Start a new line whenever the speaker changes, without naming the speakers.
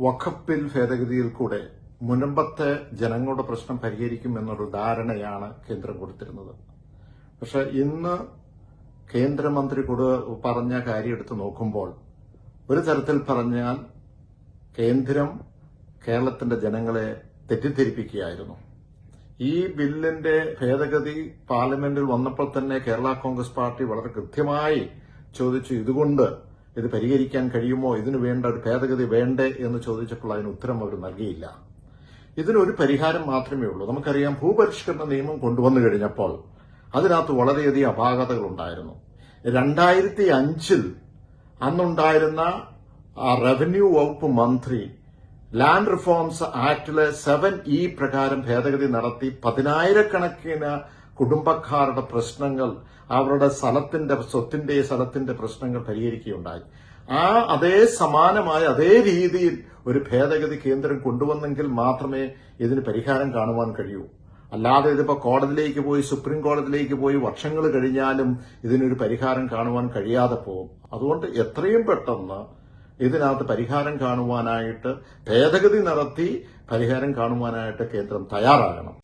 വഖഫ് bill ഭേദഗതിയിൽ കൂടെ മുൻപത്തെ ജനങ്ങളുടെ പ്രശ്നം പരിഹരിക്കും എന്നൊരു ധാരണയാണ് കേന്ദ്രം കൊടുത്തിരുന്നത്. പക്ഷെ ഇന്ന് കേന്ദ്രമന്ത്രി പറഞ്ഞ കാര്യം എടുത്തു നോക്കുമ്പോൾ ഒരു തരത്തിൽ പറഞ്ഞാൽ കേന്ദ്രം കേരളത്തിന്റെ ജനങ്ങളെ തെറ്റിദ്ധരിപ്പിക്കുകയായിരുന്നു. ഈ ബില്ലിന്റെ ഭേദഗതി പാർലമെന്റിൽ വന്നപ്പോൾ തന്നെ കേരള കോൺഗ്രസ് പാർട്ടി വളരെ കൃത്യമായി ചോദിച്ചു, ഇതുകൊണ്ട് ഇത് പരിഹരിക്കാൻ കഴിയുമോ, ഇതിനു വേണ്ട ഒരു ഭേദഗതി വേണ്ടേ എന്ന് ചോദിച്ചപ്പോൾ അതിന് ഉത്തരം അവർ നൽകിയില്ല. ഇതിനൊരു പരിഹാരം മാത്രമേ ഉള്ളൂ. നമുക്കറിയാം, ഭൂപരിഷ്കരണ നിയമം കൊണ്ടുവന്നു കഴിഞ്ഞപ്പോൾ അതിനകത്ത് വളരെയധികം അപാകതകൾ ഉണ്ടായിരുന്നു. 2005 അന്നുണ്ടായിരുന്ന റവന്യൂ വകുപ്പ് മന്ത്രി ലാൻഡ് റിഫോംസ് ആക്ടിലെ 7E പ്രകാരം ഭേദഗതി നടത്തി 10,000-കണക്കിന് കുടുംബക്കാരുടെ പ്രശ്നങ്ങൾ, അവരുടെ സ്ഥലത്തിന്റെ പ്രശ്നങ്ങൾ പരിഹരിക്കുകയുണ്ടായി. അതേ സമാനമായ അതേ രീതിയിൽ ഒരു ഭേദഗതി കേന്ദ്രം കൊണ്ടുവന്നെങ്കിൽ മാത്രമേ ഇതിന് പരിഹാരം കാണുവാൻ കഴിയൂ. അല്ലാതെ ഇതിപ്പോ കോടതിയിലേക്ക് പോയി, സുപ്രീം കോടതിയിലേക്ക് പോയി വർഷങ്ങൾ കഴിഞ്ഞാലും ഇതിനൊരു പരിഹാരം കാണുവാൻ കഴിയാതെ പോകും. അതുകൊണ്ട് എത്രയും പെട്ടെന്ന് ഇതിനകത്ത് പരിഹാരം കാണുവാനായിട്ട്, ഭേദഗതി നടത്തി പരിഹാരം കാണുവാനായിട്ട് കേന്ദ്രം തയ്യാറാകണം.